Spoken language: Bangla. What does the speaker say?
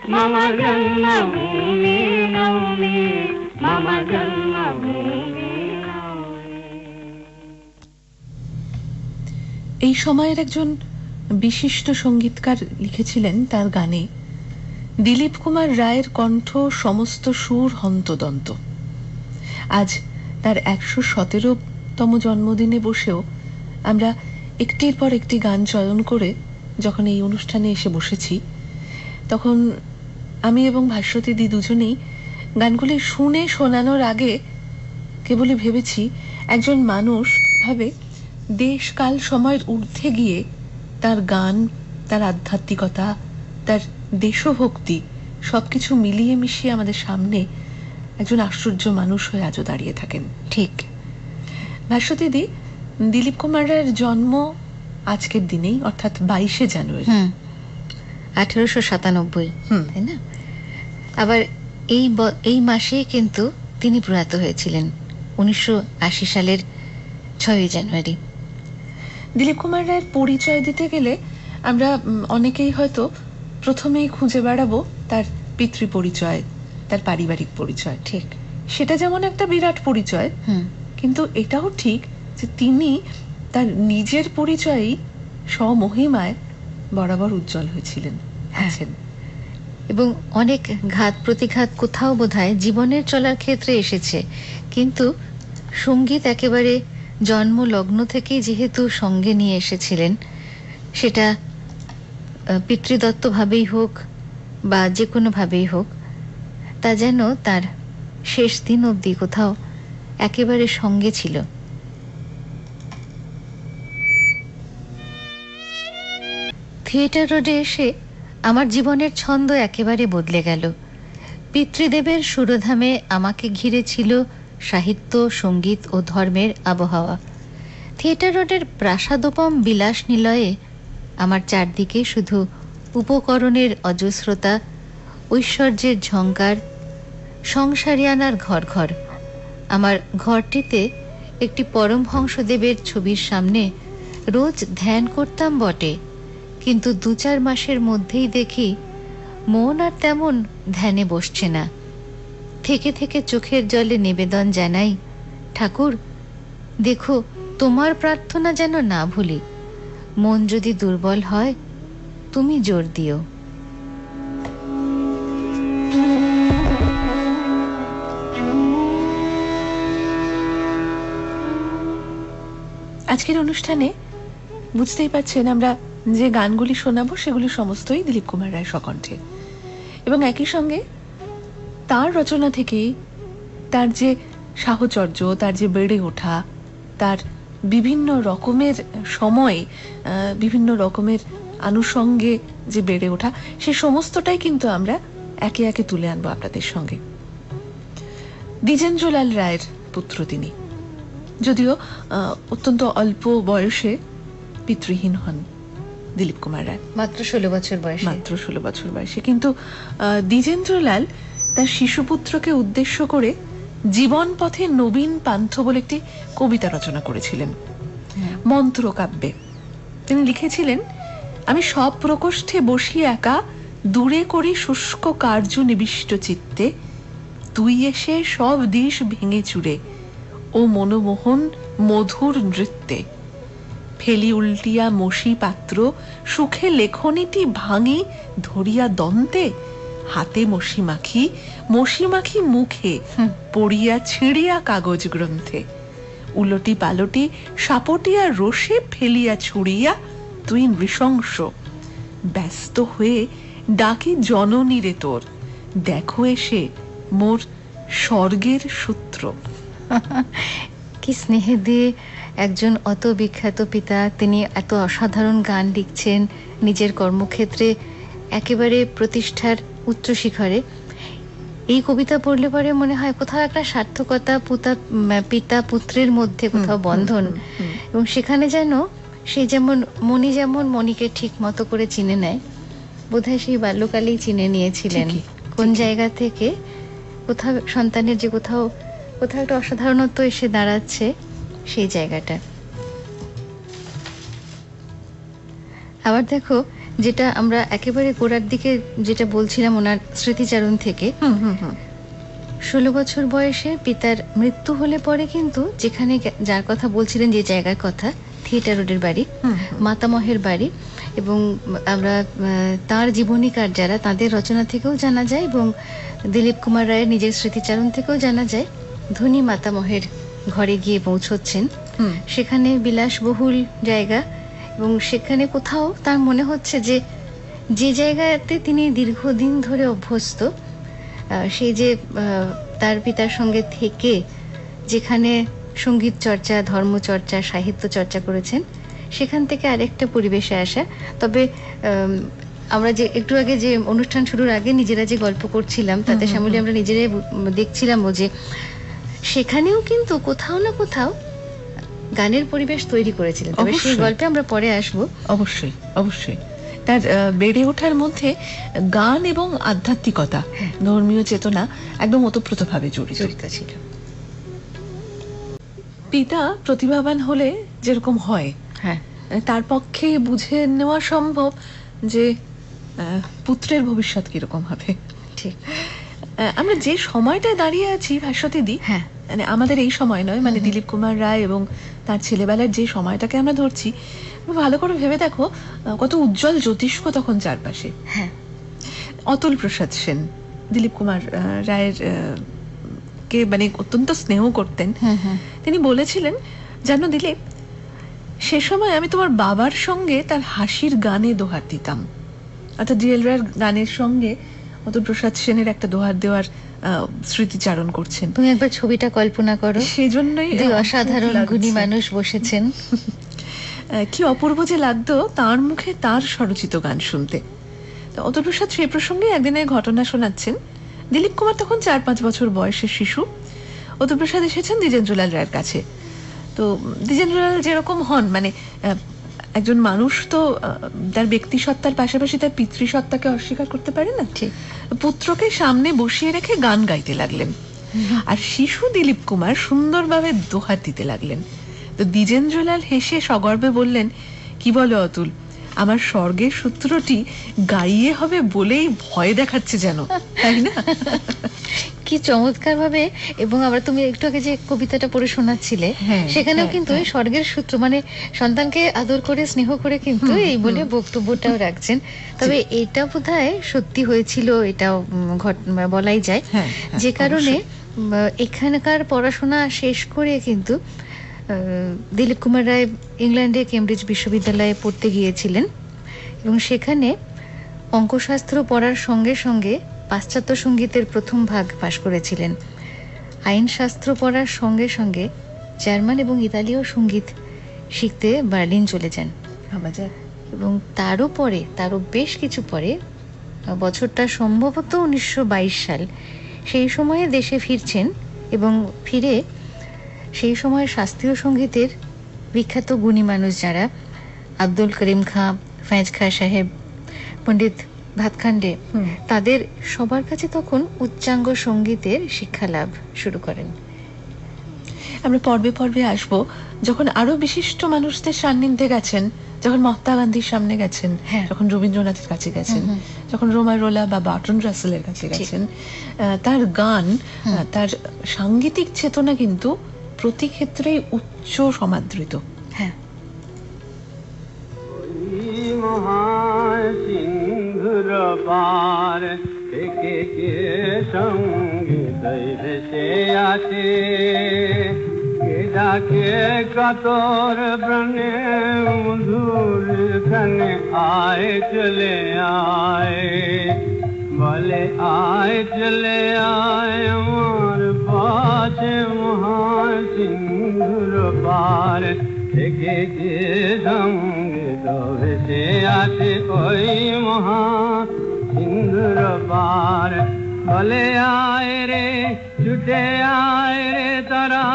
मम जन्मभूमि नौमि मम जन्मभूमि नौमि। এই সময়ের একজন বিশিষ্ট সঙ্গীতকার লিখেছিলেন তার গানে, দিলীপ কুমার রায়ের কণ্ঠ সমস্ত সুর হন্তদন্ত। আজ তার ১১৭তম জন্মদিনে বসেও আমরা একটির পর একটি গান চয়ন করে যখন এই অনুষ্ঠানে এসে বসেছি, তখন আমি এবং ভাস্বতীদি দুজনেই গানগুলি শুনে শোনানোর আগে কেবলই ভেবেছি, একজন মানুষ ভাবে দেশ কাল সময়ের ঊর্ধ্বে গিয়ে তার গান, তার আধ্যাত্মিকতা, তার দেশভক্তি সবকিছু মিলিয়ে মিশিয়ে আমাদের সামনে একজন আশ্চর্য মানুষ হয়ে আজও দাঁড়িয়ে থাকেন। ঠিক ভাস্বতীদি, দিলীপ কুমার রায়ের জন্ম আজকের দিনেই, অর্থাৎ ২২শে জানুয়ারি ১৮৯৭, তাই না? আবার এই মাসে কিন্তু তিনি প্রয়াত হয়েছিলেন ১৯৮০ সালের ৬ই জানুয়ারি। দিলীপ কুমার রায়ের পরিচয় দিতে গেলে আমরা অনেকেই হয়তো প্রথমেই খুঁজে বেড়াবো তার পিতৃ পরিচয়, তার পারিবারিক পরিচয়। ঠিক, সেটা যেমন একটা বিরাট পরিচয়, কিন্তু এটাও ঠিক যে তিনি তার নিজের পরিচয়ই স্বমহিমায় বরাবর উজ্জ্বল হয়েছিলেন, আছেন। এবং অনেক ঘাত প্রতিঘাত কোথাও বোধহয় জীবনের চলার ক্ষেত্রে এসেছে, কিন্তু সঙ্গীত একেবারে জন্ম লগ্ন থেকেই যেহেতু সঙ্গে নিয়ে এসেছিলেন, সেটা পিতৃদত্ত ভাবেই হোক বা যে কোনো ভাবেই হোক, তা যেন তার শেষ দিন অবধি কোথাও একেবারে সঙ্গে ছিল। থিয়েটার রোডে এসে আমার জীবনের ছন্দ একেবারে বদলে গেল। পিতৃদেবের সুরধামে আমাকে ঘিরে ছিল সাহিত্য, সঙ্গীত ও ধর্মের আবহাওয়া। থিয়েটার রোডের প্রাসাদোপম বিলাস নিলয়ে আমার চারদিকে শুধু উপকরণের অজস্রতা, ঐশ্বর্যের ঝঙ্কার, সংসারিয়ানার ঘর ঘর। আমার ঘরটিতে একটি পরমহংসদেবের ছবির সামনে রোজ ধ্যান করতাম বটে, কিন্তু ২-৪ মাসের মধ্যেই দেখি মন আর তেমন ধ্যানে বসছে না। থেকে থেকে চোখের জলে নিবেদন জানাই, ঠাকুর দেখো, তোমার প্রার্থনা যেন না ভুলি। মন যদি দুর্বল হয় তুমি জোর দিও। আজকের অনুষ্ঠানে বুঝতেই পারছেন আমরা যে গানগুলি শোনাবো সেগুলি সমস্তই দিলীপ কুমার রায় স্বকণ্ঠে, এবং একই সঙ্গে তার রচনা থেকেই তার যে সাহচর্য, তার যে বেড়ে ওঠা, তার বিভিন্ন রকমের সময়, বিভিন্ন রকমের আনুষঙ্গে যে বেড়ে ওঠা, সে সমস্তটাই কিন্তু আমরা একে একে তুলে আনবো আপনাদের সঙ্গে। দ্বিজেন্দ্রলাল রায়ের পুত্র তিনি, যদিও অত্যন্ত অল্প বয়সে পিতৃহীন হন দিলীপ কুমার রায়, মাত্র ১৬ বছর বয়সে। মাত্র ১৬ বছর বয়সে। কিন্তু দ্বিজেন্দ্রলাল তার শিশুপুত্রকে উদ্দেশ্য করে জীবন পথে নবীন পান্থ বলে একটি কবিতা রচনা করেছিলেন মন্ত্র কাব্যে। তিনি লিখেছিলেন, আমি সব প্রকোষ্ঠে বসি একা, দূরে করি শুষ্ক কার্য নিবিষ্ট চিত্তে, তুই এসে সব দিশ ভেঙে চুরে ও মনোমোহন মধুর নৃত্যে, ফেলি উল্টিয়া মসি পাত্র, সুখে লেখনীটি ভাঙি ধরিয়া দন্তে, হাতে মসি মাখি মুখে পড়িয়া ছিঁড়িয়া কাগজ গ্রন্থে, উলটি পালটি সাপটিয়া রসে ফেলিয়া ছুড়িয়া তুই নৃশংস, ব্যস্ত হয়ে ডাকি জননীরে তোর, দেখো এসে মোর স্বর্গের সূত্র। কি স্নেহে দিয়ে একজন অত বিখ্যাত পিতা, তিনি এত অসাধারণ গান লিখছেন, নিজের কর্মক্ষেত্রে একেবারে প্রতিষ্ঠার উচ্চ শিখরে। এই কবিতা পড়লে পরে মনে হয় কোথাও একটা সার্থকতা, পিতা পুত্রের মধ্যে কোথাও বন্ধন, এবং সেখানে যেন সে যেমন মণিকে ঠিক মতো করে চিনে নেয়, বোধহয় সেই বাল্যকালেই চিনে নিয়েছিলেন কোন জায়গা থেকে কোথাও সন্তানের যে কোথাও একটা অসাধারণত্ব এসে দাঁড়াচ্ছে, সেই জায়গাটা। আবার দেখো, যেটা আমরা একেবারে গোড়ার দিকে যেটা বলছিলাম ওনার স্মৃতিচারণ থেকে, 16 বছর বয়সে পিতার মৃত্যু হলে পরে কিন্তু যেখানে যার কথা বলছিলেন, যে জায়গার কথা, থিয়েটার রোডের বাড়ি, মাতামহের বাড়ি, এবং আমরা তার জীবনীকার যারা, তাদের রচনা থেকেও জানা যায় এবং দিলীপ কুমার রায়ের নিজের স্মৃতিচারণ থেকেও জানা যায় ধনী মাতামহের ঘরে গিয়ে পৌঁছচ্ছেন। সেখানে বিলাসবহুল জায়গা, এবং সেখানে কোথাও তার মনে হচ্ছে যে যে জায়গাতে তিনি দীর্ঘদিন ধরে অভ্যস্ত, সেই যে তার পিতার সঙ্গে থেকে যেখানে সঙ্গীত চর্চা, ধর্মচর্চা, সাহিত্য চর্চা করেছেন, সেখান থেকে আরেকটা পরিবেশে আসা। তবে আমরা যে একটু আগে যে অনুষ্ঠান শুরুর আগে নিজেরা যে গল্প করছিলাম, তাতে শ্যামলী আমরা নিজেরাই দেখছিলাম যে সেখানেও কিন্তু কোথাও না কোথাও গানের পরিবেশ তৈরি করেছিলেন। তবে সেই গল্পে আমরা পরে আসবো। অবশ্যই অবশ্যই তার বেড়ে ওঠার মধ্যে গান এবং আধ্যাত্মিকতা, ধর্মীয় চেতনা একদম ওতপ্রোতভাবে জড়িত ছিল। পিতা প্রতিভাবান হলে যেরকম হয়, হ্যাঁ, তার পক্ষে বুঝে নেওয়া সম্ভব যে পুত্রের ভবিষ্যৎ কিরকম হবে। ঠিক। আমরা যে সময়টায় দাঁড়িয়ে আছি ভাস্বতীদি, হ্যাঁ, মানে আমাদের এই সময় নয়, মানে দিলীপ কুমার রায় এবং তার ছেলেবেলার যে সময়টাকে আমরা ধরছি, ভালো করে ভেবে দেখো কত উজ্জ্বল জ্যোতিষ্ক তখন চারপাশে। হ্যাঁ, অতুল প্রসাদ সেন দিলীপ কুমার রায়ের কে মানে অত্যন্ত স্নেহ করতেন। তিনি বলেছিলেন, জানো দিলীপ, সে সময় আমি তোমার বাবার সঙ্গে তার হাসির গানে দোহার দিতাম। অর্থাৎ ডিএল রায়ের গানের সঙ্গে অতুল প্রসাদ সেনের একটা দোহার দেওয়ার স্মৃতিচারণ করছেন। তুমি একবার ছবিটা কল্পনা করো, সেই জন্যই অসাধারণ গুণী মানুষ বসেছেন। কি অপূর্ব যে লাগতো তার মুখে তার স্বরচিত গান শুনতে। অতুল প্রসাদ সেই প্রসঙ্গে একদিনের ঘটনা শোনাচ্ছেন। দিলীপ কুমার তখন 4-5 বছর বয়সের শিশু। অতুল প্রসাদ এসেছেন দ্বিজেন্দ্রলাল রায়ের কাছে। তো দ্বিজেন্দ্রলাল যেরকম হন, মানে একজন মানুষ তো তার ব্যক্তি সত্তার পাশাপাশি তার পিতৃসত্তাকে অস্বীকার করতে পারে না। পুত্রকে সামনে বসিয়ে রেখে গান গাইতে লাগলেন, আর শিশু দিলীপ কুমার সুন্দরভাবে দোহার দিতে লাগলেন। তো দ্বিজেন্দ্রলাল হেসে সগর্বে বললেন, কি বলো অতুল, আমার স্বর্গের সূত্রটি গাইয়ে হবে বলেই ভয় দেখাচ্ছে যেন, তাই না? কি চমৎকার ভাবে। এবং আবার তুমি একটু আগে যে কবিতাটা পড়ে শোনাচ্ছিলে, সেখানেও কিন্তু এই স্বর্গের সূত্র, মানে সন্তানকে আদর করে স্নেহ করে কিন্তু এই বলে বক্তব্যটাও রাখছেন। তবে এটা বোধহয় সত্যি হয়েছিল, এটাও বলাই যায়। যে কারণে এখানকার পড়াশোনা শেষ করে কিন্তু দিলীপ কুমার রায় ইংল্যান্ডে কেমব্রিজ বিশ্ববিদ্যালয়ে পড়তে গিয়েছিলেন, এবং সেখানে অঙ্কশাস্ত্র পড়ার সঙ্গে সঙ্গে পাশ্চাত্য সঙ্গীতের প্রথম ভাগ পাশ করেছিলেন। আইনশাস্ত্র পড়ার সঙ্গে সঙ্গে জার্মান এবং ইতালীয় সঙ্গীত শিখতে বার্লিন চলে যান। এবং তারও বেশ কিছু পরে, বছরটা সম্ভবত 1922 সাল, সেই সময়ে দেশে ফিরছেন এবং ফিরে সেই সময় শাস্ত্রীয় সঙ্গীতের বিখ্যাত গুণী মানুষ যারা, আব্দুল করিম খাঁ, ফয়েজ খাঁ সাহেব, পণ্ডিত ভাতখান্ডে, তাদের সবার কাছে তখন উচ্চাঙ্গ সঙ্গীতের শিক্ষা লাভ শুরু করেন। আমরা পর্বে পর্বে আসবো, যখন আরো বিশিষ্ট মানুষদের সান্নিধ্যে গেছেন, যখন মহাত্মা গান্ধীর সামনে গেছেন, যখন রবীন্দ্রনাথের কাছে গেছেন, যখন রোলা বা বার্টন রাসেলের কাছে গেছেন, তার গান, তার সাংগীতিক চেতনা কিন্তু প্রতি ক্ষেত্রেই উচ্চ সমাদৃত। হ্যাঁ, মহাসিন্ধুর পার থেকে কে সঙ্গীত ভেসে আসে, কে ডাকে কাতর প্রাণে মধুর খানে, আয় চলে আয়, বলে আয় চলে আয় আমার পাশে, মহাসিন্ধুর পার থেকে যে সঙ্গীত ভেসে আসে, ওই মহাসিন্ধুর পার। বলে আয় রে, ছুটে আয় রে তারা,